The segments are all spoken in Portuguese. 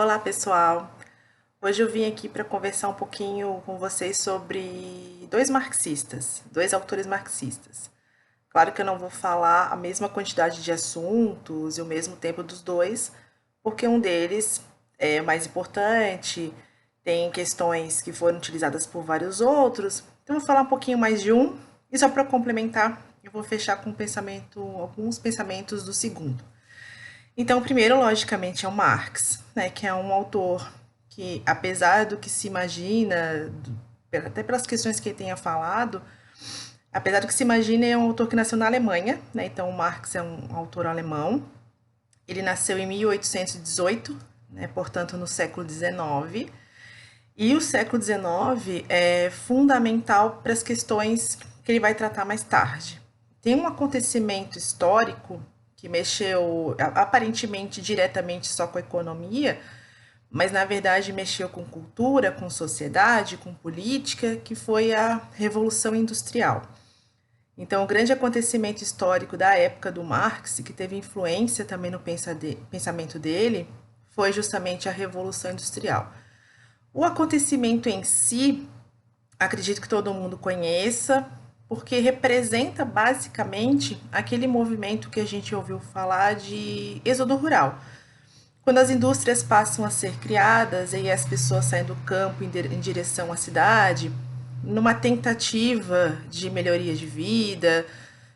Olá, pessoal. Hoje eu vim aqui para conversar um pouquinho com vocês sobre dois autores marxistas. Claro que eu não vou falar a mesma quantidade de assuntos e o mesmo tempo dos dois, porque um deles é o mais importante, tem questões que foram utilizadas por vários outros. Então, eu vou falar um pouquinho mais de um, e só para complementar, eu vou fechar com alguns pensamentos do segundo. Então, o primeiro, logicamente, é o Marx, né, que é um autor que, apesar do que se imagina, até pelas questões que ele tenha falado, apesar do que se imagina, é um autor que nasceu na Alemanha, né, então o Marx é um autor alemão. Ele nasceu em 1818, né, portanto, no século XIX. E o século XIX é fundamental para as questões que ele vai tratar mais tarde. Tem um acontecimento histórico que mexeu aparentemente diretamente só com a economia, mas na verdade mexeu com cultura, com sociedade, com política, que foi a Revolução Industrial. Então, o grande acontecimento histórico da época do Marx, que teve influência também no pensamento dele, foi justamente a Revolução Industrial. O acontecimento em si, acredito que todo mundo conheça, porque representa basicamente aquele movimento que a gente ouviu falar de êxodo rural. Quando as indústrias passam a ser criadas e as pessoas saem do campo em direção à cidade, numa tentativa de melhoria de vida,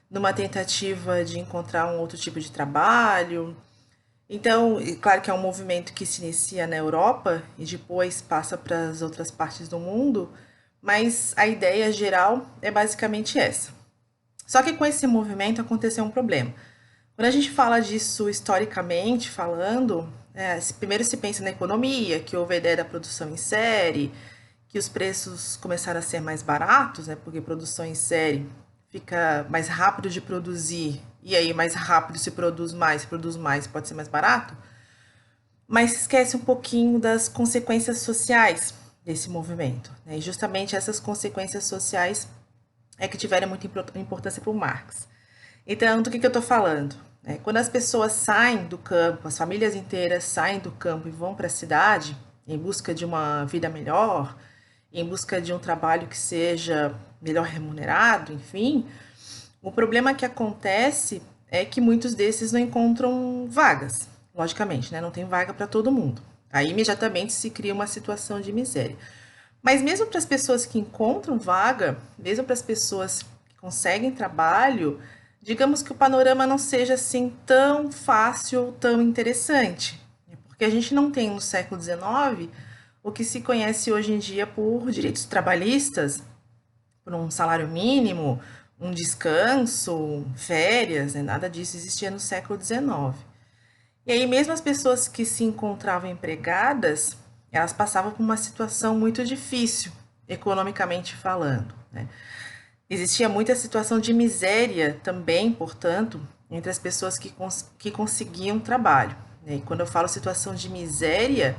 numa tentativa de encontrar um outro tipo de trabalho. Então, claro que é um movimento que se inicia na Europa e depois passa para as outras partes do mundo, mas a ideia geral é basicamente essa. Só que com esse movimento aconteceu um problema. Quando a gente fala disso historicamente falando, primeiro se pensa na economia, que houve a ideia da produção em série, que os preços começaram a ser mais baratos, né, porque produção em série fica mais rápido de produzir, e aí mais rápido se produz mais, pode ser mais barato, mas esquece um pouquinho das consequências sociais desse movimento, né? E justamente essas consequências sociais é que tiveram muita importância para o Marx. Então, do que eu estou falando? Quando as pessoas saem do campo, as famílias inteiras saem do campo e vão para a cidade em busca de uma vida melhor, em busca de um trabalho que seja melhor remunerado, enfim, o problema que acontece é que muitos desses não encontram vagas, logicamente, né? Não tem vaga para todo mundo. Aí imediatamente se cria uma situação de miséria. Mas mesmo para as pessoas que encontram vaga, mesmo para as pessoas que conseguem trabalho, digamos que o panorama não seja assim tão fácil ou tão interessante. Porque a gente não tem no século XIX o que se conhece hoje em dia por direitos trabalhistas, por um salário mínimo, um descanso, férias, né? Nada disso existia no século XIX. E aí, mesmo as pessoas que se encontravam empregadas, elas passavam por uma situação muito difícil, economicamente falando, né? Existia muita situação de miséria também, portanto, entre as pessoas que conseguiam trabalho, né? E quando eu falo situação de miséria,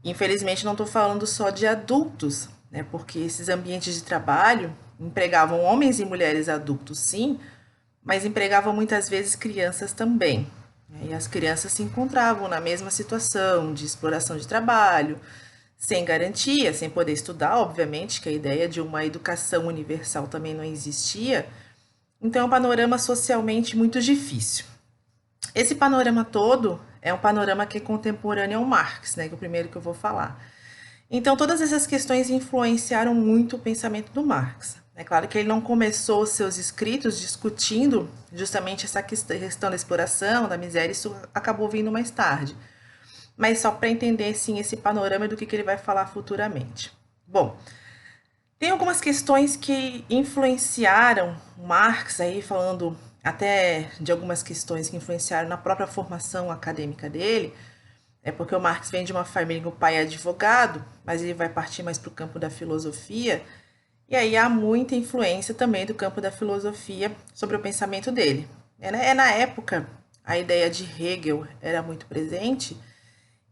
infelizmente não estou falando só de adultos, né? Porque esses ambientes de trabalho empregavam homens e mulheres adultos, sim, mas empregavam muitas vezes crianças também. E as crianças se encontravam na mesma situação de exploração de trabalho, sem garantia, sem poder estudar, obviamente, que a ideia de uma educação universal também não existia. Então, é um panorama socialmente muito difícil. Esse panorama todo é um panorama que é contemporâneo ao Marx, né, que é o primeiro que eu vou falar. Então, todas essas questões influenciaram muito o pensamento do Marx. É claro que ele não começou seus escritos discutindo justamente essa questão da exploração, da miséria, isso acabou vindo mais tarde. Mas só para entender, sim, esse panorama do que ele vai falar futuramente. Bom, tem algumas questões que influenciaram Marx, aí falando até de algumas questões que influenciaram na própria formação acadêmica dele, porque o Marx vem de uma família que o pai é advogado, mas ele vai partir mais para o campo da filosofia, e aí há muita influência também do campo da filosofia sobre o pensamento dele. Na época, a ideia de Hegel era muito presente,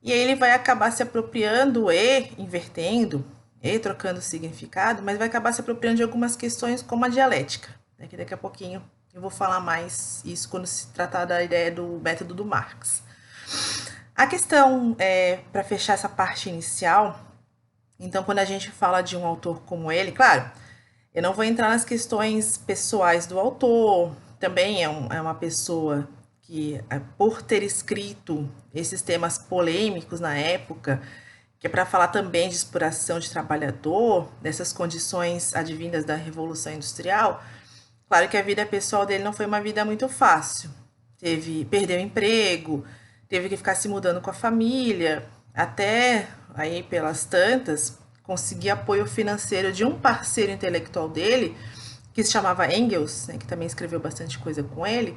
e aí ele vai acabar se apropriando e invertendo, e trocando significado, mas vai acabar se apropriando de algumas questões como a dialética, né, que daqui a pouquinho eu vou falar mais isso quando se tratar da ideia do método do Marx. A questão, para fechar essa parte inicial, então, quando a gente fala de um autor como ele, claro, eu não vou entrar nas questões pessoais do autor, também é uma pessoa que, por ter escrito esses temas polêmicos na época, que é para falar também de exploração de trabalhador, dessas condições advindas da Revolução Industrial, claro que a vida pessoal dele não foi uma vida muito fácil. Perdeu o emprego, teve que ficar se mudando com a família, até aí pelas tantas, conseguir apoio financeiro de um parceiro intelectual dele, que se chamava Engels, né, que também escreveu bastante coisa com ele,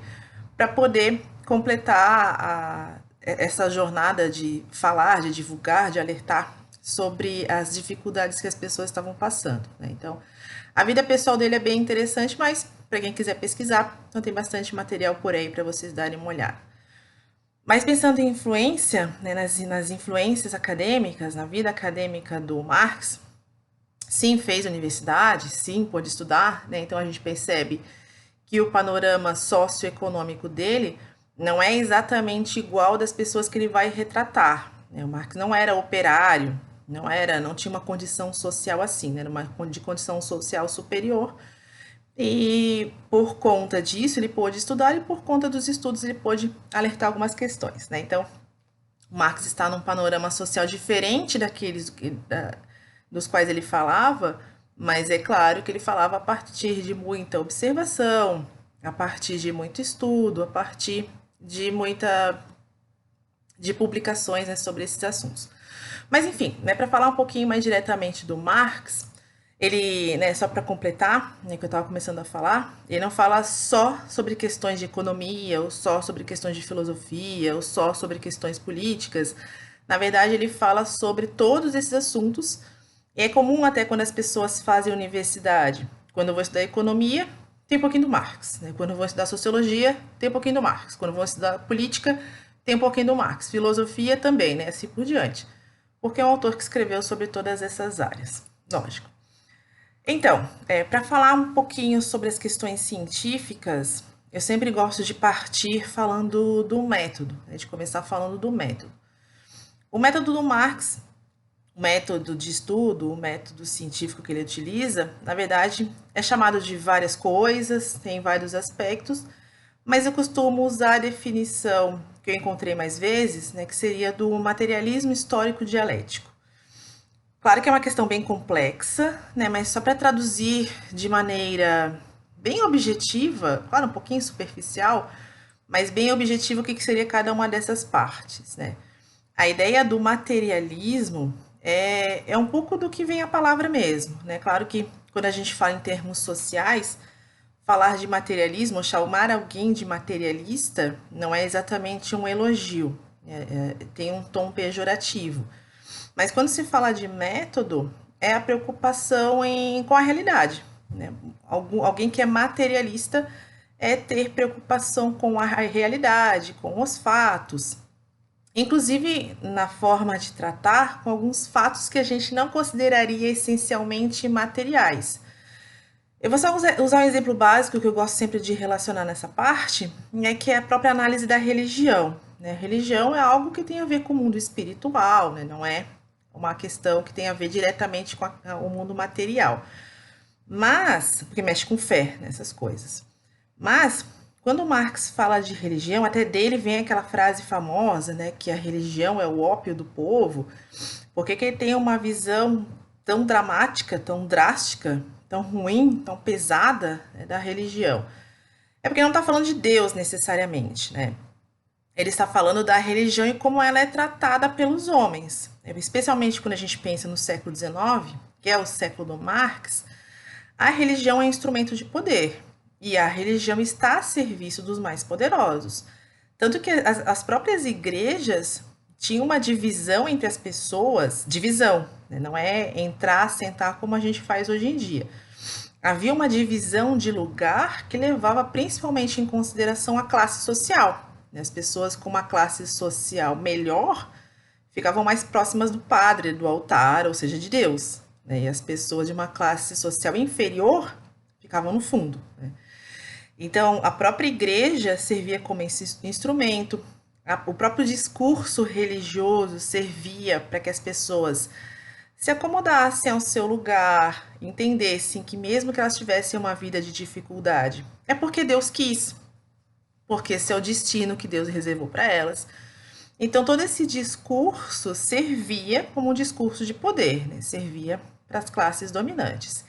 para poder completar essa jornada de falar, de divulgar, de alertar sobre as dificuldades que as pessoas estavam passando, né? Então, a vida pessoal dele é bem interessante, mas para quem quiser pesquisar, então tem bastante material por aí para vocês darem uma olhada. Mas pensando em influência, né, nas influências acadêmicas, na vida acadêmica do Marx, sim, fez universidade, sim, pôde estudar, né? Então a gente percebe que o panorama socioeconômico dele não é exatamente igual das pessoas que ele vai retratar, né? O Marx não era operário, não tinha uma condição social assim, né? Era uma condição social superior. E por conta disso ele pôde estudar e por conta dos estudos ele pôde alertar algumas questões, né? Então, o Marx está num panorama social diferente dos quais ele falava, mas é claro que ele falava a partir de muita observação, a partir de muito estudo, a partir de publicações, né, sobre esses assuntos. Mas enfim, né, para falar um pouquinho mais diretamente do Marx, ele, né, só para completar, né, que eu estava começando a falar, ele não fala só sobre questões de economia, ou só sobre questões de filosofia, ou só sobre questões políticas. Na verdade, ele fala sobre todos esses assuntos. E é comum até quando as pessoas fazem universidade. Quando eu vou estudar economia, tem um pouquinho do Marx, né? Quando eu vou estudar sociologia, tem um pouquinho do Marx. Quando eu vou estudar política, tem um pouquinho do Marx. Filosofia também, né? Assim por diante. Porque é um autor que escreveu sobre todas essas áreas. Lógico. Então, para falar um pouquinho sobre as questões científicas, eu sempre gosto de partir falando do método, né, de começar falando do método. O método do Marx, o método de estudo, o método científico que ele utiliza, na verdade, é chamado de várias coisas, tem vários aspectos, mas eu costumo usar a definição que eu encontrei mais vezes, né, que seria do materialismo histórico dialético. Claro que é uma questão bem complexa, né? Mas só para traduzir de maneira bem objetiva, claro, um pouquinho superficial, mas bem objetivo o que seria cada uma dessas partes, né? A ideia do materialismo é um pouco do que vem a palavra mesmo, né? Claro que quando a gente fala em termos sociais, falar de materialismo, ou chamar alguém de materialista, não é exatamente um elogio, tem um tom pejorativo. Mas quando se fala de método, é a preocupação com a realidade, né? Alguém que é materialista é ter preocupação com a realidade, com os fatos, inclusive na forma de tratar com alguns fatos que a gente não consideraria essencialmente materiais. Eu vou só usar um exemplo básico que eu gosto sempre de relacionar nessa parte, né, que é a própria análise da religião, né? Religião é algo que tem a ver com o mundo espiritual, né? Não é uma questão que tem a ver diretamente com o mundo material. Mas, porque mexe com fé, nessas coisas. Mas, quando Marx fala de religião, até dele vem aquela frase famosa, né, que a religião é o ópio do povo, porque que ele tem uma visão tão dramática, tão drástica, tão ruim, tão pesada, né, da religião. É porque não está falando de Deus necessariamente, né? Ele está falando da religião e como ela é tratada pelos homens. Especialmente quando a gente pensa no século XIX, que é o século do Marx, a religião é um instrumento de poder. E a religião está a serviço dos mais poderosos. Tanto que as próprias igrejas tinham uma divisão entre as pessoas, divisão, né? Não é entrar, sentar como a gente faz hoje em dia. Havia uma divisão de lugar que levava principalmente em consideração a classe social. As pessoas com uma classe social melhor ficavam mais próximas do padre, do altar, ou seja, de Deus, né? E as pessoas de uma classe social inferior ficavam no fundo, né? Então, a própria igreja servia como esse instrumento. O próprio discurso religioso servia para que as pessoas se acomodassem ao seu lugar, entendessem que mesmo que elas tivessem uma vida de dificuldade, é porque Deus quis, porque esse é o destino que Deus reservou para elas. Então todo esse discurso servia como um discurso de poder, né? Servia para as classes dominantes.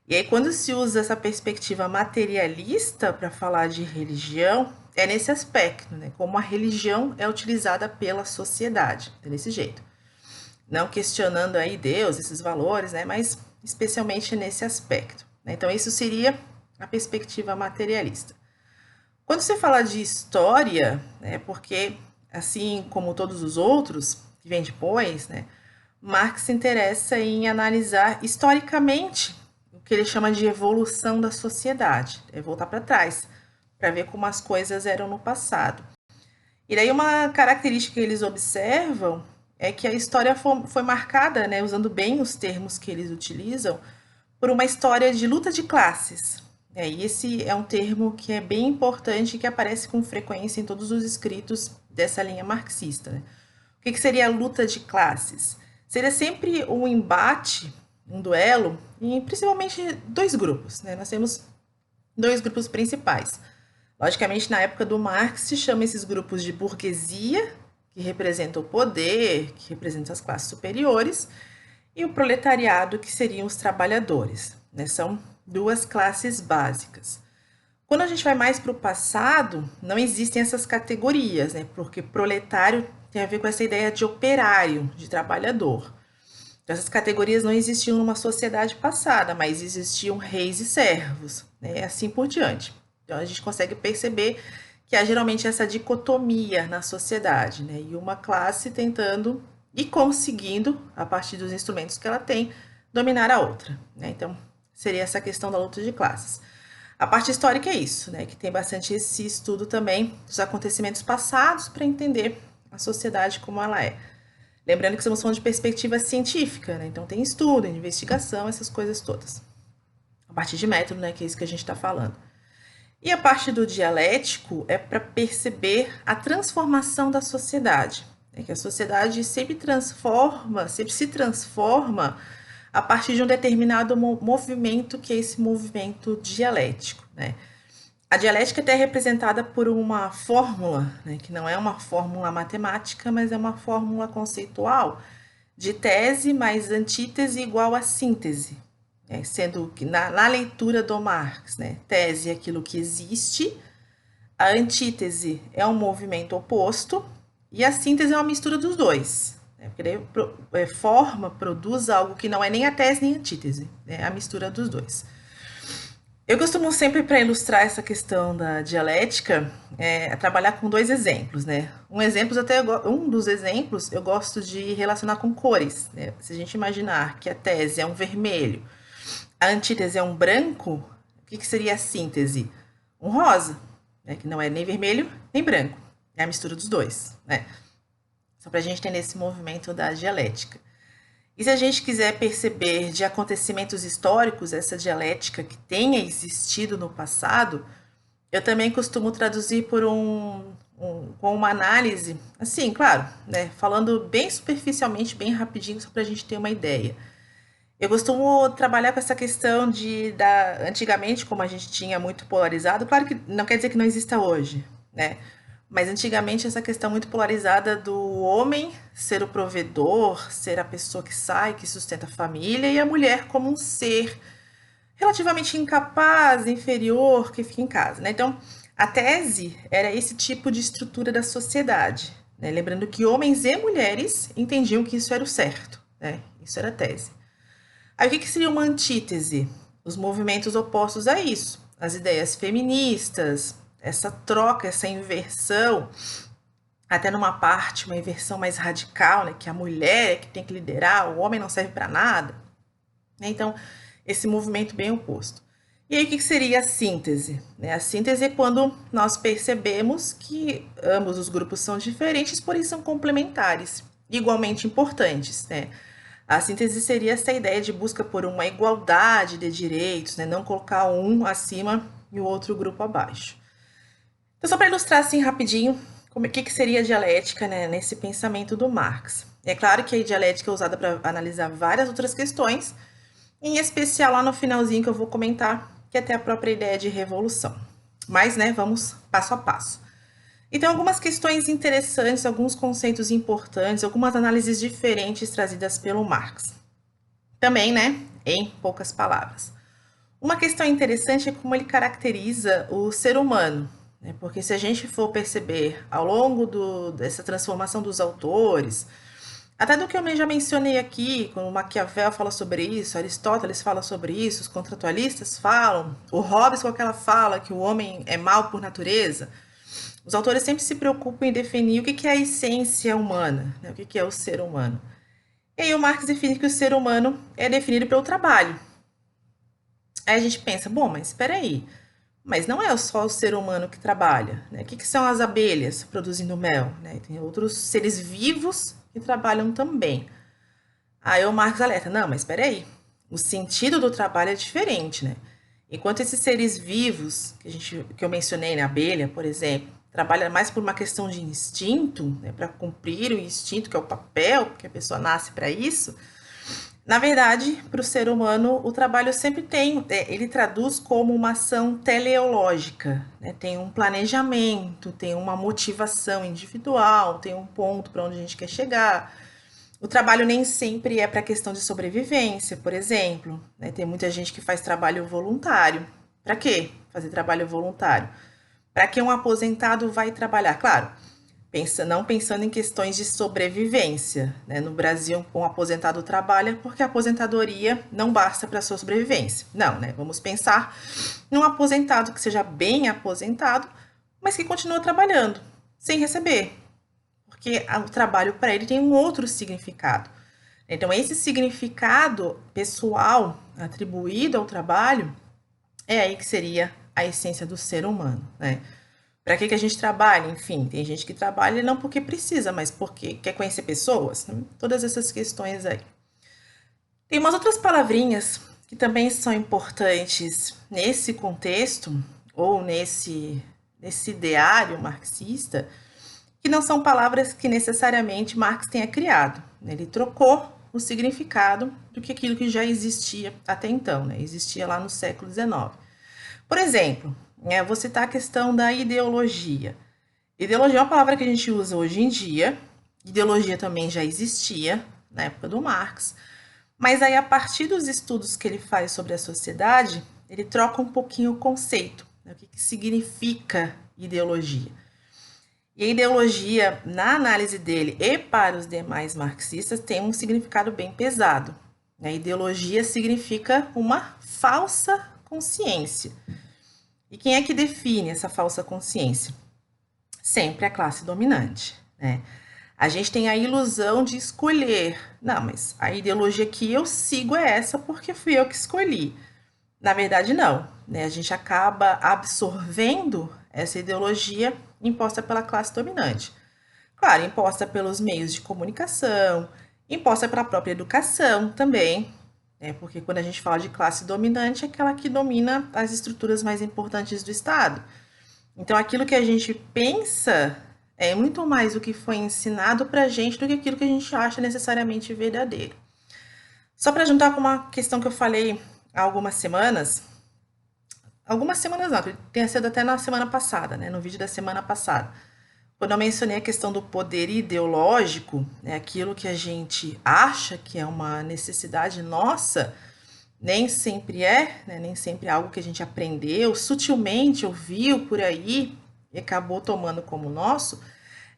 E aí quando se usa essa perspectiva materialista para falar de religião, é nesse aspecto, né? Como a religião é utilizada pela sociedade, é desse jeito. Não questionando aí Deus, esses valores, né? Mas especialmente nesse aspecto, né? Então isso seria a perspectiva materialista. Quando você fala de história, né, porque assim como todos os outros que vêm depois, né, Marx se interessa em analisar historicamente o que ele chama de evolução da sociedade, é voltar para trás, para ver como as coisas eram no passado. E daí uma característica que eles observam é que a história foi marcada, né, usando bem os termos que eles utilizam, por uma história de luta de classes. E esse é um termo que é bem importante e que aparece com frequência em todos os escritos dessa linha marxista. Né? O que seria a luta de classes? Seria sempre um embate, um duelo, em principalmente dois grupos. Né? Nós temos dois grupos principais. Logicamente, na época do Marx, se chama esses grupos de burguesia, que representa o poder, que representa as classes superiores, e o proletariado, que seriam os trabalhadores. Né? São duas classes básicas. Quando a gente vai mais para o passado, não existem essas categorias, né? Porque proletário tem a ver com essa ideia de operário, de trabalhador. Então, essas categorias não existiam numa sociedade passada, mas existiam reis e servos, né? Assim por diante. Então, a gente consegue perceber que há geralmente essa dicotomia na sociedade, né? E uma classe tentando e conseguindo, a partir dos instrumentos que ela tem, dominar a outra, né? Então, seria essa questão da luta de classes. A parte histórica é isso, né? Que tem bastante esse estudo também dos acontecimentos passados para entender a sociedade como ela é. Lembrando que estamos falando de perspectiva científica, né? Então tem estudo, investigação, essas coisas todas. A partir de método, né? Que é isso que a gente está falando. E a parte do dialético é para perceber a transformação da sociedade. Né? Que a sociedade sempre se transforma a partir de um determinado movimento, que é esse movimento dialético. Né? A dialética até é representada por uma fórmula, né, que não é uma fórmula matemática, mas é uma fórmula conceitual de tese mais antítese igual a síntese, né, sendo que na leitura do Marx, né, tese é aquilo que existe, a antítese é um movimento oposto e a síntese é uma mistura dos dois. Né, porque daí produz algo que não é nem a tese nem a antítese, é a mistura dos dois. Eu costumo sempre, para ilustrar essa questão da dialética, trabalhar com dois exemplos, né? Um dos exemplos eu gosto de relacionar com cores, né? Se a gente imaginar que a tese é um vermelho, a antítese é um branco, o que seria a síntese? Um rosa, né? Que não é nem vermelho nem branco, é a mistura dos dois, né? Só para a gente entender esse movimento da dialética. E se a gente quiser perceber de acontecimentos históricos essa dialética que tenha existido no passado, eu também costumo traduzir com uma análise, assim, claro, né, falando bem superficialmente, bem rapidinho, só para a gente ter uma ideia. Eu costumo trabalhar com essa questão antigamente, como a gente tinha muito polarizado, claro que não quer dizer que não exista hoje, né? Mas antigamente essa questão muito polarizada do homem ser o provedor, ser a pessoa que sai, que sustenta a família, e a mulher como um ser relativamente incapaz, inferior, que fica em casa, né? Então, a tese era esse tipo de estrutura da sociedade, né? Lembrando que homens e mulheres entendiam que isso era o certo, né? Isso era a tese. Aí o que seria uma antítese? Os movimentos opostos a isso, as ideias feministas, essa troca, essa inversão, até numa parte, uma inversão mais radical, né, que a mulher é que tem que liderar, o homem não serve para nada. Então, esse movimento bem oposto. E aí, o que seria a síntese? A síntese é quando nós percebemos que ambos os grupos são diferentes, porém são complementares, igualmente importantes, né? A síntese seria essa ideia de busca por uma igualdade de direitos, né? Não colocar um acima e o outro grupo abaixo. Então, só para ilustrar assim rapidinho o que seria a dialética, né, nesse pensamento do Marx. É claro que a dialética é usada para analisar várias outras questões, em especial lá no finalzinho que eu vou comentar, que é até a própria ideia de revolução. Mas, né, vamos passo a passo. Então, algumas questões interessantes, alguns conceitos importantes, algumas análises diferentes trazidas pelo Marx. Também, né, em poucas palavras. Uma questão interessante é como ele caracteriza o ser humano, né? Porque se a gente for perceber ao longo dessa transformação dos autores, até do que eu já mencionei aqui, quando Maquiavel fala sobre isso, Aristóteles fala sobre isso, os contratualistas falam, o Hobbes com aquela fala que o homem é mau por natureza, os autores sempre se preocupam em definir o que é a essência humana, né? O que é o ser humano. E aí o Marx define que o ser humano é definido pelo trabalho. Aí a gente pensa, bom, mas espera aí, mas não é só o ser humano que trabalha, né? O que são as abelhas produzindo mel, né? Tem outros seres vivos que trabalham também. Aí o Marx alerta, não, mas espera aí, o sentido do trabalho é diferente, né? Enquanto esses seres vivos que eu mencionei, na abelha, por exemplo, trabalha mais por uma questão de instinto, né, para cumprir o instinto, que é o papel, que a pessoa nasce para isso. Na verdade, para o ser humano, o trabalho sempre tem, ele traduz como uma ação teleológica, né? Tem um planejamento, tem uma motivação individual, tem um ponto para onde a gente quer chegar. O trabalho nem sempre é para questão de sobrevivência, por exemplo, né? Tem muita gente que faz trabalho voluntário. Para quê fazer trabalho voluntário? Para que um aposentado vai trabalhar? Claro, não pensando em questões de sobrevivência, né? No Brasil, um aposentado trabalha porque a aposentadoria não basta para a sua sobrevivência. Não, né? Vamos pensar num aposentado que seja bem aposentado, mas que continua trabalhando, sem receber, porque o trabalho para ele tem um outro significado. Então, esse significado pessoal atribuído ao trabalho é aí que seria a essência do ser humano, né? Para que a gente trabalha? Enfim, tem gente que trabalha não porque precisa, mas porque quer conhecer pessoas, né? Todas essas questões aí. Tem umas outras palavrinhas que também são importantes nesse contexto, ou nesse ideário marxista, que não são palavras que necessariamente Marx tenha criado. Ele trocou o significado do que aquilo que já existia até então, né? Existia lá no século XIX. Por exemplo, eu vou citar a questão da ideologia. Ideologia é uma palavra que a gente usa hoje em dia, ideologia também já existia na época do Marx, mas aí a partir dos estudos que ele faz sobre a sociedade, ele troca um pouquinho o conceito, né? O que significa ideologia. E a ideologia, na análise dele e para os demais marxistas, tem um significado bem pesado. A ideologia significa uma falsa consciência. E quem é que define essa falsa consciência? Sempre a classe dominante, né? A gente tem a ilusão de escolher. Não, mas a ideologia que eu sigo é essa porque fui eu que escolhi. Na verdade, não, né? A gente acaba absorvendo essa ideologia imposta pela classe dominante. Claro, imposta pelos meios de comunicação, imposta pela própria educação também, né? Porque quando a gente fala de classe dominante, é aquela que domina as estruturas mais importantes do Estado. Então, aquilo que a gente pensa é muito mais o que foi ensinado para a gente do que aquilo que a gente acha necessariamente verdadeiro. Só para juntar com uma questão que eu falei há algumas semanas não, tenha sido até na semana passada, né, no vídeo da semana passada, quando eu mencionei a questão do poder ideológico, né, aquilo que a gente acha que é uma necessidade nossa, nem sempre é, né, nem sempre é algo que a gente aprendeu, sutilmente ouviu por aí e acabou tomando como nosso,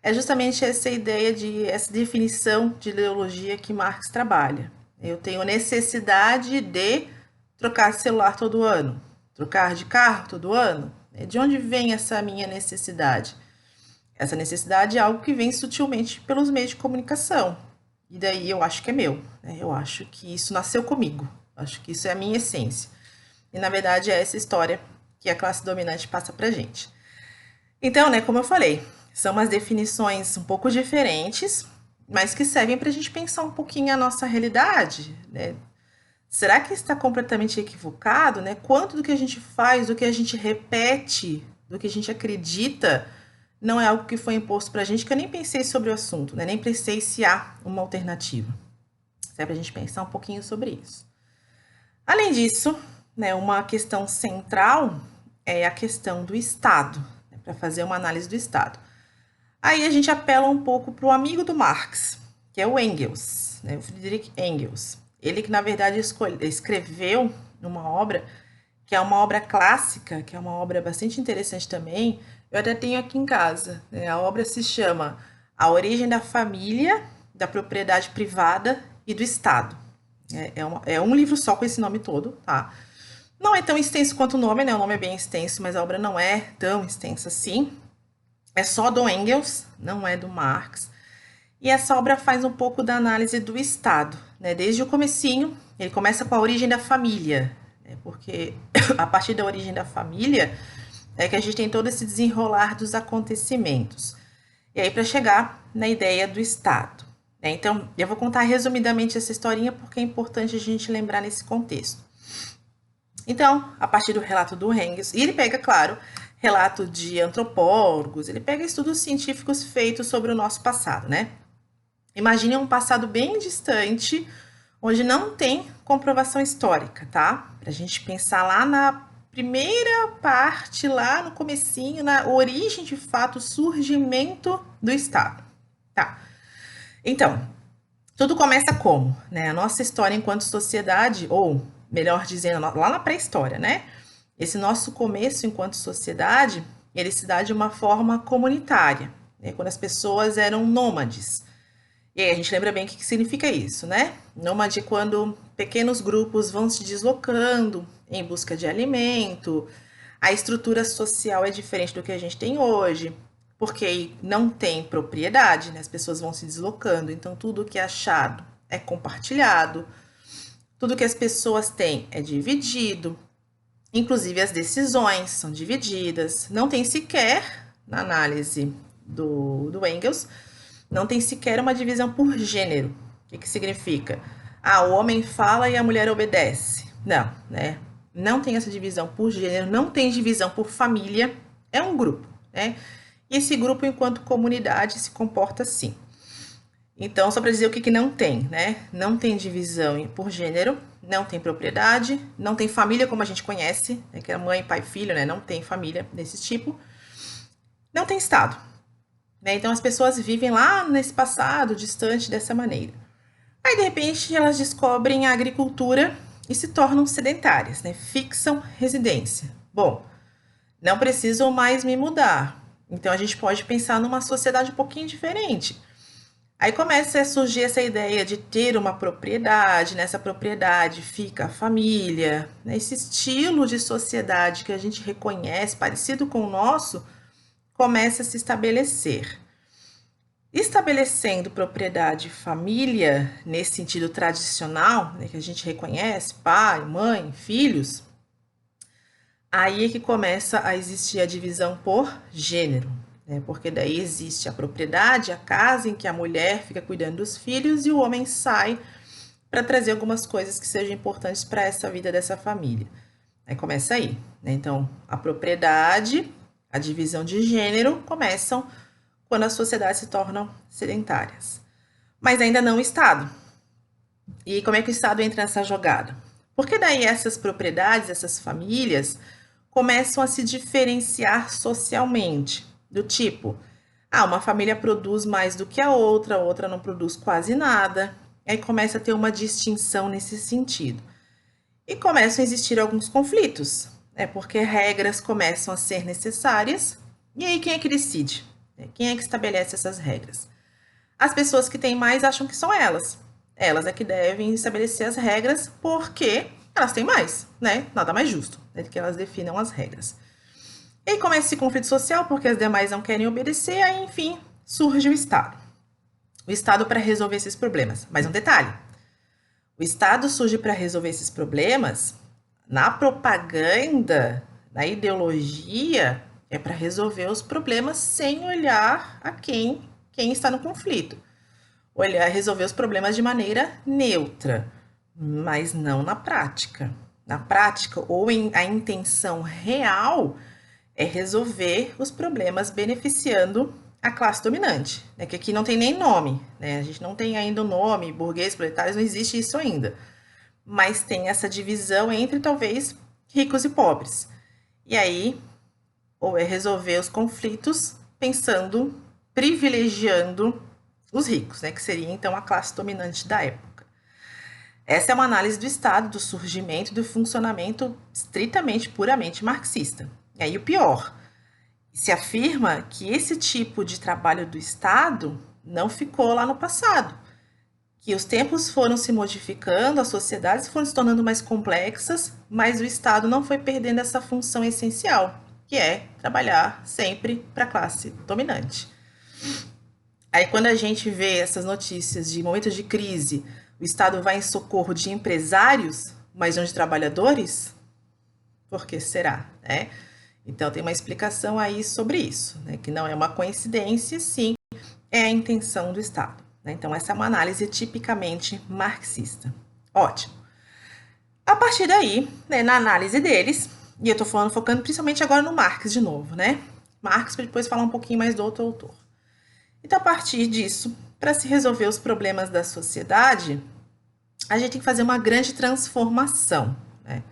é justamente essa ideia essa definição de ideologia que Marx trabalha. Eu tenho necessidade de trocar de celular todo ano, trocar de carro todo ano. De onde vem essa minha necessidade? Essa necessidade é algo que vem sutilmente pelos meios de comunicação. E daí eu acho que é meu, né? Eu acho que isso nasceu comigo. Acho que isso é a minha essência. E na verdade é essa história que a classe dominante passa pra gente. Então, né, como eu falei, são umas definições um pouco diferentes, mas que servem para a gente pensar um pouquinho a nossa realidade, né? Será que está completamente equivocado, né? Quanto do que a gente faz, do que a gente repete, do que a gente acredita, não é algo que foi imposto para a gente, que eu nem pensei sobre o assunto, né? Nem pensei se há uma alternativa. É para a gente pensar um pouquinho sobre isso. Além disso, né, uma questão central é a questão do Estado, né, para fazer uma análise do Estado. Aí a gente apela um pouco para o amigo do Marx, que é o Engels, né, o Friedrich Engels. Ele que, na verdade, escreveu uma obra que é uma obra clássica, que é uma obra bastante interessante também. Eu até tenho aqui em casa, né? A obra se chama A Origem da Família, da Propriedade Privada e do Estado. É um livro só com esse nome todo, tá? Não é tão extenso quanto o nome, né? O nome é bem extenso, mas a obra não é tão extensa assim. É só do Engels, não é do Marx. E essa obra faz um pouco da análise do Estado, né? Desde o comecinho, ele começa com a origem da família, né? Porque a partir da origem da família é que a gente tem todo esse desenrolar dos acontecimentos. E aí para chegar na ideia do Estado, né? Então, eu vou contar resumidamente essa historinha porque é importante a gente lembrar nesse contexto. Então, a partir do relato do Engels, e ele pega, claro, relato de antropólogos, ele pega estudos científicos feitos sobre o nosso passado, né? Imagine um passado bem distante, onde não tem comprovação histórica, tá? Pra gente pensar lá na primeira parte, lá no comecinho, na origem de fato, o surgimento do Estado, tá? Então, tudo começa como, né? A nossa história enquanto sociedade, ou melhor dizendo, lá na pré-história, né? Esse nosso começo enquanto sociedade, ele se dá de uma forma comunitária, né? Quando as pessoas eram nômades. E aí a gente lembra bem o que significa isso, né? Nômade é quando pequenos grupos vão se deslocando em busca de alimento, a estrutura social é diferente do que a gente tem hoje, porque não tem propriedade, né? As pessoas vão se deslocando, então tudo que é achado é compartilhado, tudo que as pessoas têm é dividido, inclusive as decisões são divididas, não tem sequer, na análise do Engels, não tem sequer uma divisão por gênero. O que significa? Ah, o homem fala e a mulher obedece. Não, né? Não tem essa divisão por gênero, não tem divisão por família, é um grupo, né? E esse grupo, enquanto comunidade, se comporta assim. Então, só para dizer o que não tem, né? Não tem divisão por gênero, não tem propriedade, não tem família como a gente conhece, né? Que é mãe, pai, filho, né? Não tem família desse tipo. Não tem Estado, né? Então, as pessoas vivem lá nesse passado distante dessa maneira. Aí, de repente, elas descobrem a agricultura e se tornam sedentárias, né? Fixam residência. Bom, não preciso mais me mudar. Então, a gente pode pensar numa sociedade um pouquinho diferente. Aí começa a surgir essa ideia de ter uma propriedade, nessa propriedade fica a família, né? Esse estilo de sociedade que a gente reconhece, parecido com o nosso, começa a se estabelecer. Estabelecendo propriedade e família, nesse sentido tradicional, né, que a gente reconhece, pai, mãe, filhos, aí é que começa a existir a divisão por gênero, né, porque daí existe a propriedade, a casa em que a mulher fica cuidando dos filhos e o homem sai para trazer algumas coisas que sejam importantes para essa vida dessa família. Aí começa aí, né? Então, a propriedade, a divisão de gênero começam quando as sociedades se tornam sedentárias. Mas ainda não o Estado. E como é que o Estado entra nessa jogada? Porque daí essas propriedades, essas famílias, começam a se diferenciar socialmente. Do tipo, uma família produz mais do que a outra não produz quase nada. Aí começa a ter uma distinção nesse sentido. E começam a existir alguns conflitos, né? Porque regras começam a ser necessárias. E aí quem é que decide? Quem é que estabelece essas regras? As pessoas que têm mais acham que são elas. Elas é que devem estabelecer as regras porque elas têm mais, né? Nada mais justo, né, que elas definam as regras. E aí começa esse conflito social porque as demais não querem obedecer, aí enfim, surge o Estado. O Estado para resolver esses problemas. Mas um detalhe, o Estado surge para resolver esses problemas na propaganda, na ideologia, é para resolver os problemas sem olhar a quem está no conflito. Olhar resolver os problemas de maneira neutra, mas não na prática. Na prática, ou a intenção real É resolver os problemas beneficiando a classe dominante, né? Que aqui não tem nem nome, né? A gente não tem ainda o nome, burguês, proletários, não existe isso ainda. Mas tem essa divisão entre, talvez, ricos e pobres. E aí, ou é resolver os conflitos pensando, privilegiando os ricos, né? Que seria, então, a classe dominante da época. Essa é uma análise do Estado, do surgimento e do funcionamento estritamente, puramente marxista. E aí o pior, se afirma que esse tipo de trabalho do Estado não ficou lá no passado, que os tempos foram se modificando, as sociedades foram se tornando mais complexas, mas o Estado não foi perdendo essa função essencial, que é trabalhar sempre para a classe dominante. Aí quando a gente vê essas notícias de momentos de crise, o Estado vai em socorro de empresários, mas não de trabalhadores? Por que será, né? Então tem uma explicação aí sobre isso, né? Que não é uma coincidência, sim, é a intenção do Estado. Né? Então essa é uma análise tipicamente marxista. Ótimo. A partir daí, né, na análise deles, e eu estou focando principalmente agora no Marx de novo, né? Marx, para depois falar um pouquinho mais do outro autor. Então, a partir disso, para se resolver os problemas da sociedade, a gente tem que fazer uma grande transformação, né?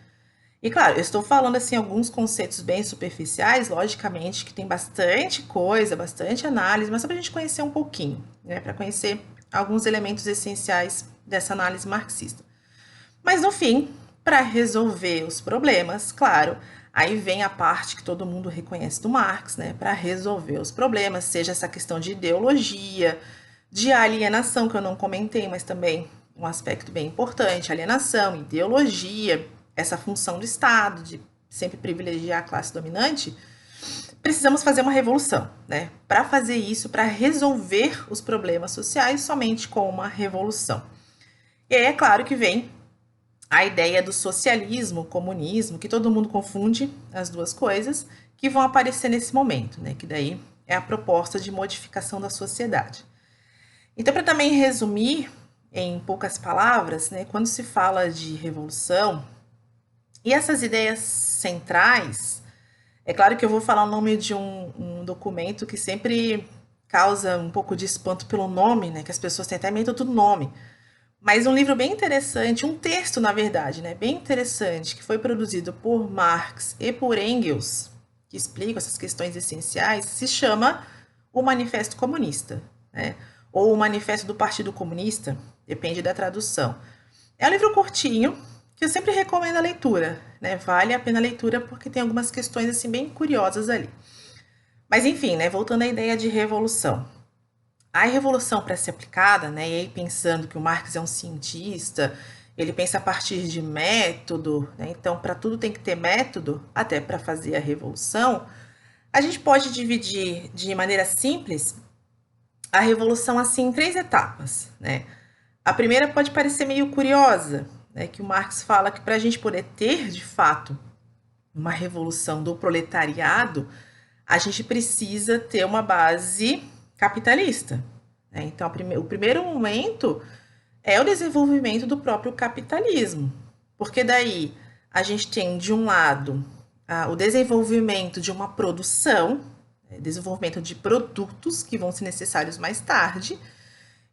E claro, eu estou falando assim alguns conceitos bem superficiais, logicamente que tem bastante coisa, bastante análise, mas só para a gente conhecer um pouquinho, né? Para conhecer alguns elementos essenciais dessa análise marxista. Mas no fim, para resolver os problemas, claro, aí vem a parte que todo mundo reconhece do Marx, né? Para resolver os problemas, seja essa questão de ideologia, de alienação, que eu não comentei, mas também um aspecto bem importante, alienação, ideologia, essa função do Estado de sempre privilegiar a classe dominante, precisamos fazer uma revolução, né? Para fazer isso, para resolver os problemas sociais somente com uma revolução. E aí é claro que vem a ideia do socialismo, comunismo, que todo mundo confunde as duas coisas, que vão aparecer nesse momento, né? Que daí é a proposta de modificação da sociedade. Então, para também resumir em poucas palavras, né, quando se fala de revolução, e essas ideias centrais, é claro que eu vou falar o nome de um documento que sempre causa um pouco de espanto pelo nome, né, que as pessoas têm até medo do nome, mas um livro bem interessante, um texto, na verdade, né, bem interessante, que foi produzido por Marx e por Engels, que explica essas questões essenciais, se chama O Manifesto Comunista, né? Ou O Manifesto do Partido Comunista, depende da tradução. É um livro curtinho, que eu sempre recomendo a leitura, né? Vale a pena a leitura porque tem algumas questões assim bem curiosas ali. Mas enfim, né, voltando à ideia de revolução. A revolução para ser aplicada, né, e aí pensando que o Marx é um cientista, ele pensa a partir de método, né, então para tudo tem que ter método, até para fazer a revolução, a gente pode dividir de maneira simples a revolução assim em três etapas, né? A primeira pode parecer meio curiosa, né, que o Marx fala que para a gente poder ter, de fato, uma revolução do proletariado, a gente precisa ter uma base capitalista, né? Então, o primeiro momento é o desenvolvimento do próprio capitalismo, porque daí a gente tem, de um lado, o desenvolvimento de uma produção, desenvolvimento de produtos que vão ser necessários mais tarde,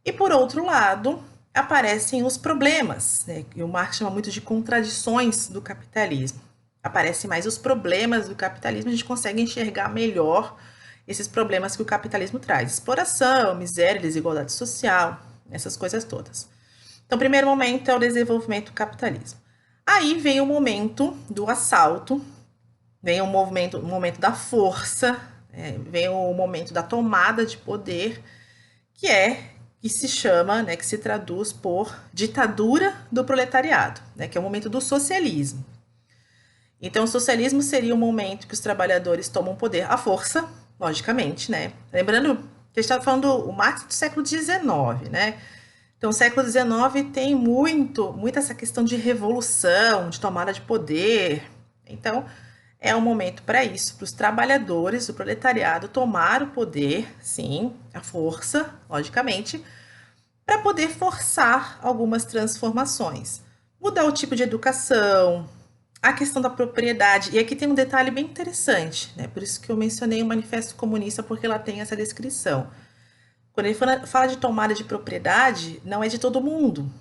e por outro lado, aparecem os problemas, né, que o Marx chama muito de contradições do capitalismo. Aparecem mais os problemas do capitalismo, a gente consegue enxergar melhor esses problemas que o capitalismo traz. Exploração, miséria, desigualdade social, essas coisas todas. Então, o primeiro momento é o desenvolvimento do capitalismo. Aí vem o momento do assalto, vem o momento da força, vem o momento da tomada de poder, que se chama, né, que se traduz por ditadura do proletariado, né, que é o momento do socialismo. Então, o socialismo seria o momento que os trabalhadores tomam poder à força, logicamente, né? Lembrando que a gente está falando o Marx do século XIX, né? Então, o século XIX tem muito essa questão de revolução, de tomada de poder. Então, é um momento para isso, para os trabalhadores, o proletariado tomar o poder, sim, a força, logicamente, para poder forçar algumas transformações. Mudar o tipo de educação, a questão da propriedade. E aqui tem um detalhe bem interessante, né? Por isso que eu mencionei o Manifesto Comunista, porque lá tem essa descrição. Quando ele fala de tomada de propriedade, não é de todo mundo,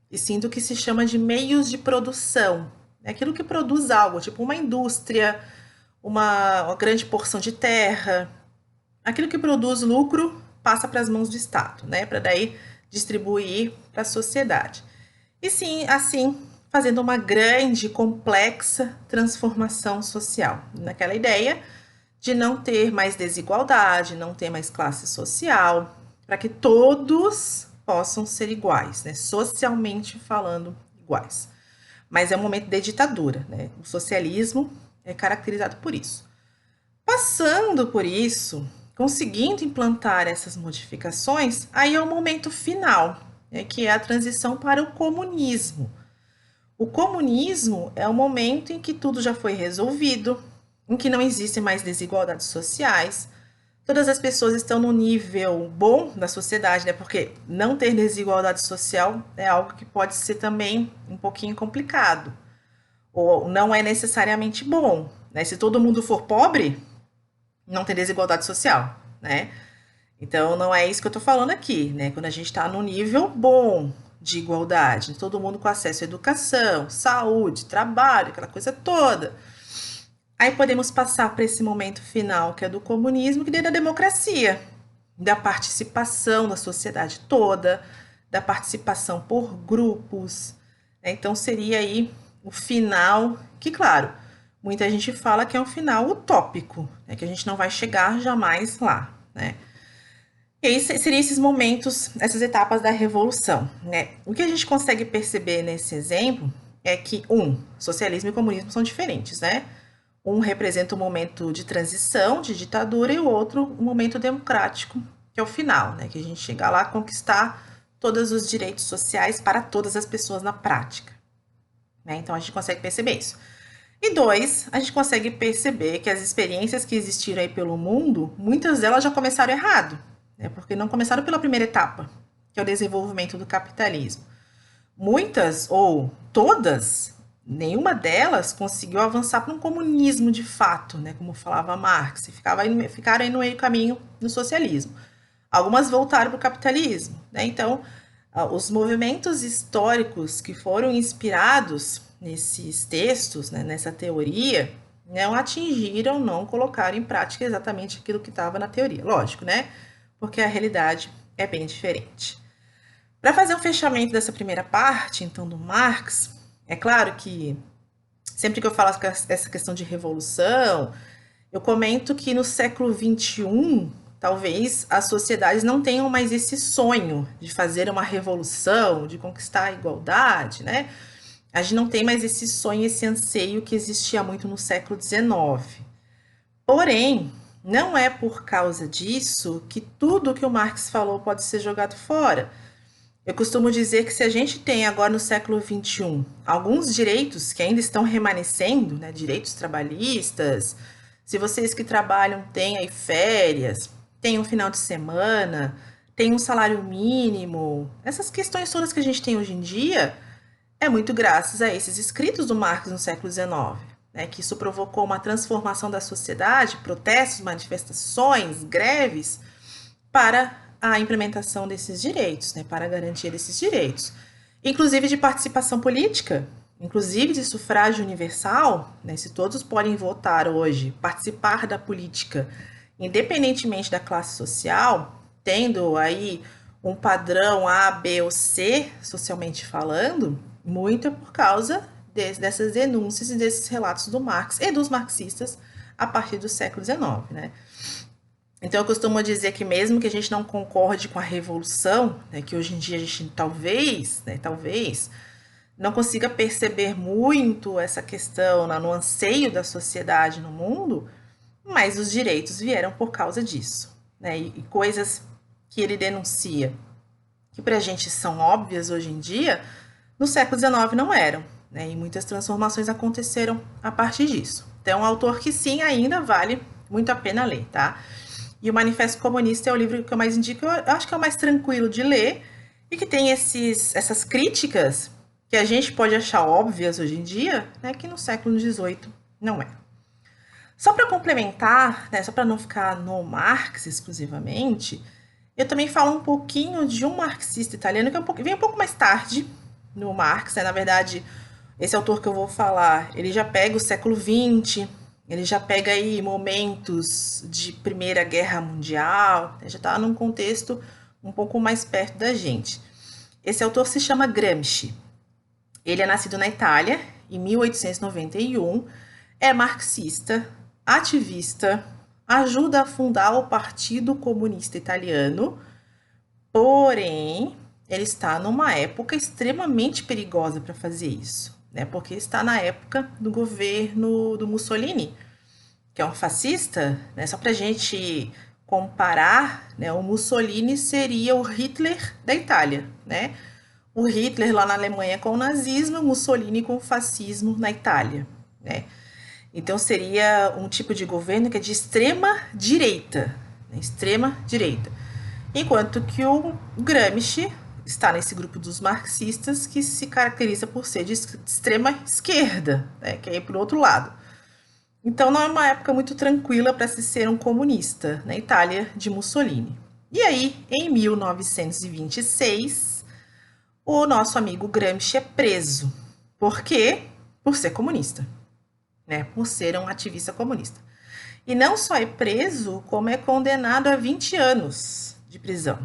e sim do que se chama de meios de produção. É aquilo que produz algo, tipo uma indústria, uma grande porção de terra. Aquilo que produz lucro passa para as mãos do Estado, né? Para daí distribuir para a sociedade. E sim, assim, fazendo uma grande, complexa transformação social. Naquela ideia de não ter mais desigualdade, não ter mais classe social, para que todos possam ser iguais, né? Socialmente falando, iguais. Mas é um momento de ditadura, né? O socialismo é caracterizado por isso. Passando por isso, conseguindo implantar essas modificações, aí é o momento final, né, que é a transição para o comunismo. O comunismo é o momento em que tudo já foi resolvido, em que não existem mais desigualdades sociais, todas as pessoas estão no nível bom da sociedade, né? Porque não ter desigualdade social é algo que pode ser também um pouquinho complicado, ou não é necessariamente bom, né? Se todo mundo for pobre, não tem desigualdade social, né? Então não é isso que eu tô falando aqui, né? Quando a gente está no nível bom de igualdade, todo mundo com acesso à educação, saúde, trabalho, aquela coisa toda. Aí podemos passar para esse momento final, que é do comunismo, que é da democracia, da participação da sociedade toda, da participação por grupos. Né? Então seria aí o final, que claro, muita gente fala que é um final utópico, né? Que a gente não vai chegar jamais lá, né? E aí seriam esses momentos, essas etapas da revolução, né? O que a gente consegue perceber nesse exemplo é que, socialismo e comunismo são diferentes, né? Um representa um momento de transição, de ditadura, e o outro um momento democrático, que é o final, né? Que a gente chega lá a conquistar todos os direitos sociais para todas as pessoas na prática, né? Então a gente consegue perceber isso. E dois, a gente consegue perceber que as experiências que existiram aí pelo mundo, muitas delas já começaram errado, né? Porque não começaram pela primeira etapa, que é o desenvolvimento do capitalismo. Muitas, ou todas, nenhuma delas conseguiu avançar para um comunismo de fato, né? Como falava Marx, e ficaram aí no meio caminho do socialismo. Algumas voltaram para o capitalismo, né? Então, os movimentos históricos que foram inspirados nesses textos, né, nessa teoria, não atingiram, não colocaram em prática exatamente aquilo que estava na teoria. Lógico, né? Porque a realidade é bem diferente. Para fazer um fechamento dessa primeira parte, então, do Marx, é claro que sempre que eu falo essa questão de revolução, eu comento que no século XXI, talvez as sociedades não tenham mais esse sonho de fazer uma revolução, de conquistar a igualdade, né? A gente não tem mais esse sonho, esse anseio que existia muito no século XIX. Porém, não é por causa disso que tudo que o Marx falou pode ser jogado fora. Eu costumo dizer que se a gente tem agora no século XXI alguns direitos que ainda estão remanescendo, né, direitos trabalhistas, se vocês que trabalham têm aí férias, têm um final de semana, têm um salário mínimo, essas questões todas que a gente tem hoje em dia, é muito graças a esses escritos do Marx no século XIX, né, que isso provocou uma transformação da sociedade, protestos, manifestações, greves, para a implementação desses direitos, né, para a garantia desses direitos, inclusive de participação política, inclusive de sufrágio universal, né, se todos podem votar hoje, participar da política, independentemente da classe social, tendo aí um padrão A, B ou C, socialmente falando, muito é por causa dessas denúncias e desses relatos do Marx e dos marxistas a partir do século XIX, né? Então eu costumo dizer que mesmo que a gente não concorde com a revolução, né, que hoje em dia a gente talvez não consiga perceber muito essa questão no anseio da sociedade no mundo, mas os direitos vieram por causa disso, né? E coisas que ele denuncia, que para a gente são óbvias hoje em dia, no século XIX não eram, né? E muitas transformações aconteceram a partir disso. Então, é um autor que sim, ainda vale muito a pena ler, tá? E o Manifesto Comunista é o livro que eu mais indico, eu acho que é o mais tranquilo de ler e que tem essas críticas que a gente pode achar óbvias hoje em dia, né, que no século XVIII não é. Só para complementar, né, só para não ficar no Marx exclusivamente, eu também falo um pouquinho de um marxista italiano que vem um pouco mais tarde no Marx, né? Na verdade, esse autor que eu vou falar, ele já pega o século XX, ele já pega aí momentos de Primeira Guerra Mundial, né? Já está num contexto um pouco mais perto da gente. Esse autor se chama Gramsci. Ele é nascido na Itália em 1891, é marxista, ativista, ajuda a fundar o Partido Comunista Italiano, porém, ele está numa época extremamente perigosa para fazer isso, né? Porque está na época do governo do Mussolini, que é um fascista, né? Só para a gente comparar, né? O Mussolini seria o Hitler da Itália, né? O Hitler lá na Alemanha com o nazismo, o Mussolini com o fascismo na Itália, né? Então seria um tipo de governo que é de extrema direita, né? Extrema direita. Enquanto que o Gramsci está nesse grupo dos marxistas que se caracteriza por ser de extrema esquerda, né? Que é ir para o outro lado. Então não é uma época muito tranquila para se ser um comunista na Itália de Mussolini. E aí, em 1926, o nosso amigo Gramsci é preso. Por quê? Por ser comunista, né? Por ser um ativista comunista. E não só é preso, como é condenado a 20 anos de prisão.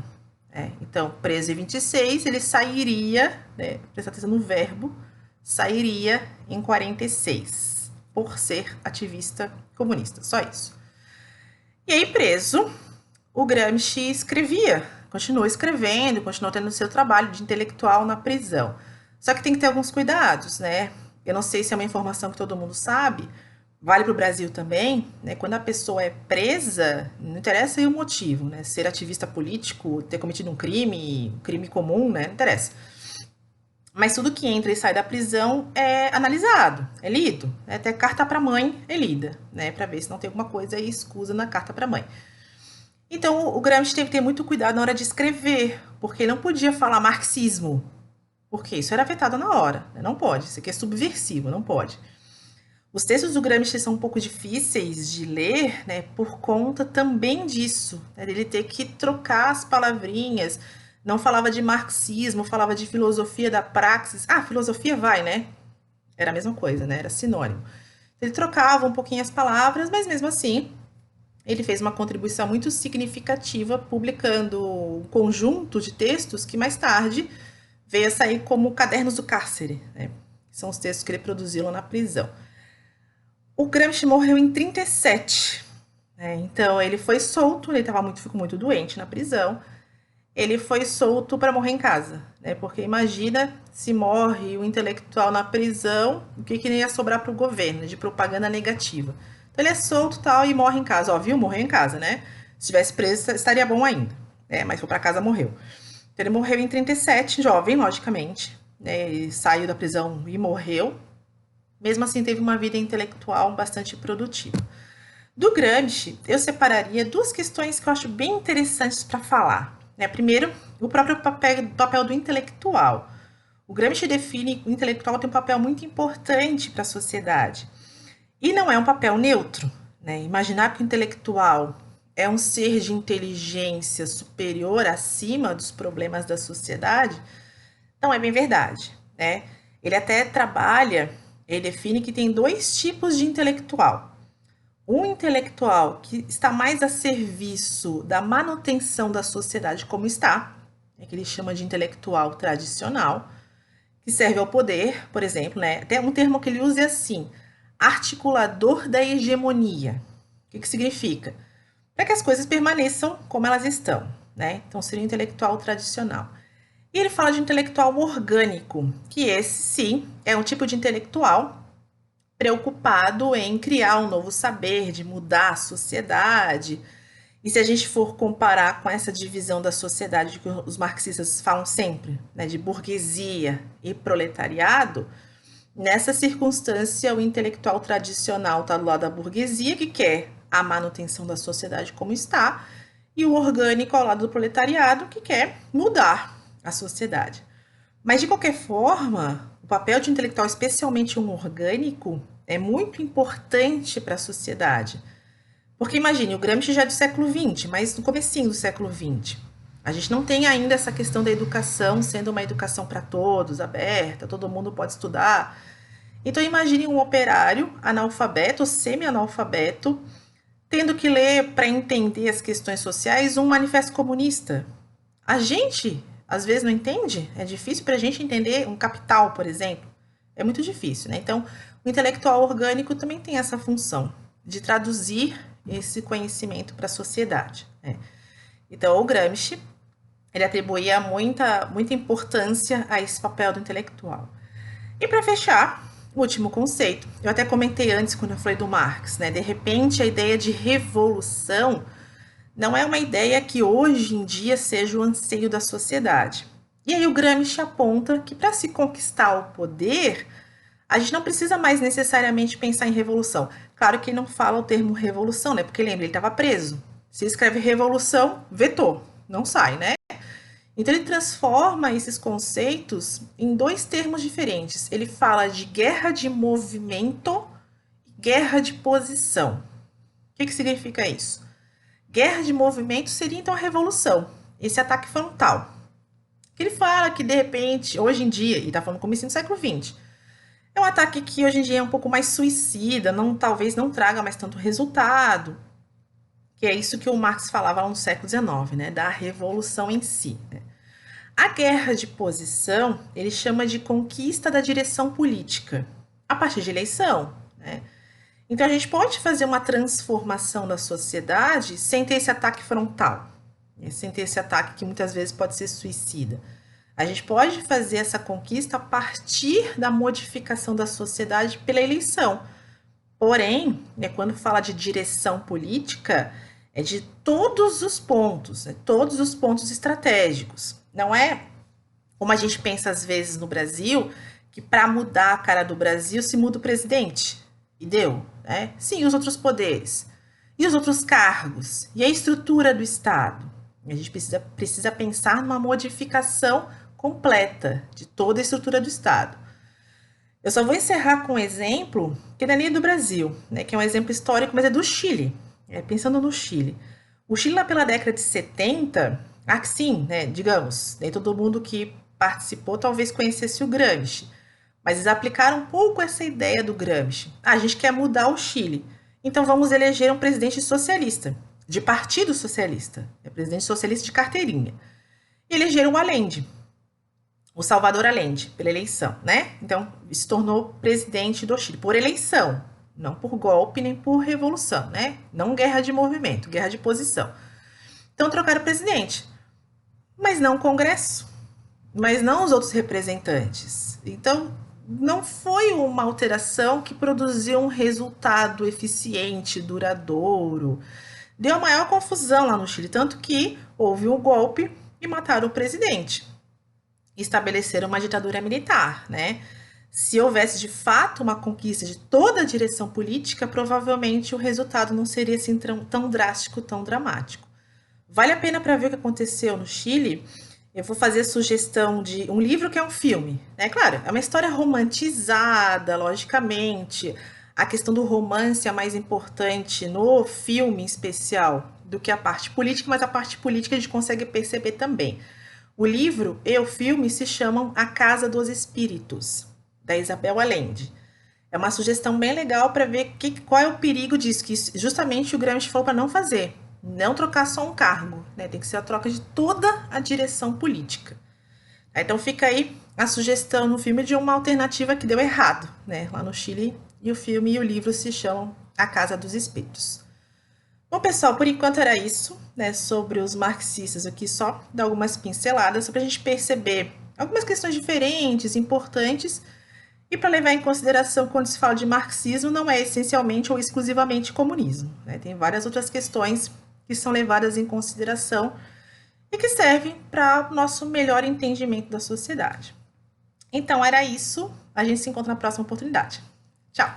Então, preso em 26, ele sairia, né, presta atenção no verbo, sairia em 46, por ser ativista comunista, só isso. E aí, preso, o Gramsci escrevia, continuou escrevendo, continuou tendo seu trabalho de intelectual na prisão. Só que tem que ter alguns cuidados, né? Eu não sei se é uma informação que todo mundo sabe, vale para o Brasil também, né? Quando a pessoa é presa, não interessa aí o motivo, né? Ser ativista político, ter cometido um crime comum, né? Não interessa. Mas tudo que entra e sai da prisão é analisado, é lido, né? Até carta para mãe é lida, né? Para ver se não tem alguma coisa aí escusa na carta para mãe. Então o Gramsci teve que ter muito cuidado na hora de escrever, porque ele não podia falar marxismo, porque isso era vetado na hora, né? Não pode, isso aqui é subversivo, não pode. Os textos do Gramsci são um pouco difíceis de ler, né, por conta também disso, né, dele ter que trocar as palavrinhas. Não falava de marxismo, falava de filosofia da praxis. Ah, filosofia vai, né? Era a mesma coisa, né? Era sinônimo. Ele trocava um pouquinho as palavras, mas mesmo assim, ele fez uma contribuição muito significativa, publicando um conjunto de textos que mais tarde veio a sair como Cadernos do Cárcere, né? São os textos que ele produziu lá na prisão. O Gramsci morreu em 37, né? Então ele foi solto, ele ficou muito doente na prisão. Ele foi solto para morrer em casa, né? Porque imagina se morre o intelectual na prisão, o que ia sobrar para o governo de propaganda negativa. Então ele é solto tal e morre em casa. Ó, viu? Morreu em casa, né? Se tivesse preso estaria bom ainda, né? Mas foi para casa, morreu. Então ele morreu em 37, jovem, logicamente, né? Ele saiu da prisão e morreu. Mesmo assim, teve uma vida intelectual bastante produtiva. Do Gramsci, eu separaria duas questões que eu acho bem interessantes para falar, né? Primeiro, o próprio papel do intelectual. O Gramsci define que o intelectual tem um papel muito importante para a sociedade. E não é um papel neutro, né? Imaginar que o intelectual é um ser de inteligência superior acima dos problemas da sociedade não é bem verdade, né? Ele até trabalha, ele define que tem dois tipos de intelectual. Um intelectual que está mais a serviço da manutenção da sociedade como está, que ele chama de intelectual tradicional, que serve ao poder, por exemplo, né? Até um termo que ele usa é assim, articulador da hegemonia. O que significa? Para que as coisas permaneçam como elas estão, né? Então seria o intelectual tradicional. E ele fala de intelectual orgânico, que esse sim é um tipo de intelectual preocupado em criar um novo saber, de mudar a sociedade. E se a gente for comparar com essa divisão da sociedade que os marxistas falam sempre, né, de burguesia e proletariado, nessa circunstância o intelectual tradicional está do lado da burguesia, que quer a manutenção da sociedade como está, e o orgânico ao lado do proletariado, que quer mudar a sociedade. Mas, de qualquer forma, O papel de um intelectual, especialmente um orgânico, é muito importante para a sociedade. Porque imagine, o Gramsci já é do século XX, mas no comecinho do século XX. A gente não tem ainda essa questão da educação sendo uma educação para todos, aberta, todo mundo pode estudar. Então imagine um operário analfabeto ou semi-analfabeto tendo que ler para entender as questões sociais um manifesto comunista. A gente, às vezes, não entende. É difícil para a gente entender um Capital, por exemplo. É muito difícil, né? Então, o intelectual orgânico também tem essa função de traduzir esse conhecimento para a sociedade, né? Então, o Gramsci, ele atribuía muita importância a esse papel do intelectual. E para fechar, o último conceito, eu até comentei antes quando eu falei do Marx, né? De repente, a ideia de revolução não é uma ideia que hoje em dia seja o anseio da sociedade. E aí o Gramsci aponta que para se conquistar o poder, a gente não precisa mais necessariamente pensar em revolução. Claro que ele não fala o termo revolução, né? Porque lembra, ele estava preso. Se escreve revolução, vetou, não sai, né? Então ele transforma esses conceitos em dois termos diferentes. Ele fala de guerra de movimento e guerra de posição. O que significa isso? Guerra de movimento seria então a revolução, esse ataque frontal. Que ele fala que de repente, hoje em dia, e está falando no começo do século XX, é um ataque que hoje em dia é um pouco mais suicida, talvez não traga mais tanto resultado, que é isso que o Marx falava lá no século XIX, né, da revolução em si, né? A guerra de posição, ele chama de conquista da direção política, a partir de eleição, né? Então a gente pode fazer uma transformação da sociedade sem ter esse ataque frontal, sem ter esse ataque que muitas vezes pode ser suicida. A gente pode fazer essa conquista a partir da modificação da sociedade pela eleição. Porém, né, quando fala de direção política, é de todos os pontos, né, todos os pontos estratégicos. Não é como a gente pensa às vezes no Brasil, que para mudar a cara do Brasil se muda o presidente. E deu, né? Sim, os outros poderes. E os outros cargos? E a estrutura do Estado? A gente precisa pensar numa modificação completa de toda a estrutura do Estado. Eu só vou encerrar com um exemplo que não é nem do Brasil, né, que é um exemplo histórico, mas é do Chile. Pensando no Chile. O Chile, lá pela década de 70, sim, né, digamos, nem todo mundo que participou talvez conhecesse o Gramsci, mas eles aplicaram um pouco essa ideia do Gramsci. A gente quer mudar o Chile, então vamos eleger um presidente socialista, de partido socialista, presidente socialista de carteirinha. E elegeram o Allende, o Salvador Allende, pela eleição, né? Então, se tornou presidente do Chile, por eleição, não por golpe nem por revolução, né? Não guerra de movimento, guerra de posição. Então, trocaram o presidente, mas não o Congresso, mas não os outros representantes. Então, não foi uma alteração que produziu um resultado eficiente, duradouro. Deu a maior confusão lá no Chile, tanto que houve um golpe e mataram o presidente. Estabeleceram uma ditadura militar, né? Se houvesse de fato uma conquista de toda a direção política, provavelmente o resultado não seria assim tão drástico, tão dramático. Vale a pena para ver o que aconteceu no Chile. Eu vou fazer a sugestão de um livro que é um filme, né? Claro, é uma história romantizada, logicamente. A questão do romance é mais importante no filme em especial do que a parte política, mas a parte política a gente consegue perceber também. O livro e o filme se chamam A Casa dos Espíritos, da Isabel Allende. É uma sugestão bem legal para ver qual é o perigo disso, que justamente o Gramsci falou para não fazer. Não trocar só um cargo, né? Tem que ser a troca de toda a direção política. Então fica aí a sugestão no filme de uma alternativa que deu errado, né? Lá no Chile, e o filme e o livro se chamam A Casa dos Espíritos. Bom, pessoal, por enquanto era isso, né? Sobre os marxistas aqui, só dar algumas pinceladas, só para a gente perceber algumas questões diferentes, importantes, e para levar em consideração quando se fala de marxismo, não é essencialmente ou exclusivamente comunismo, né? Tem várias outras questões que são levadas em consideração e que servem para o nosso melhor entendimento da sociedade. Então, era isso. A gente se encontra na próxima oportunidade. Tchau!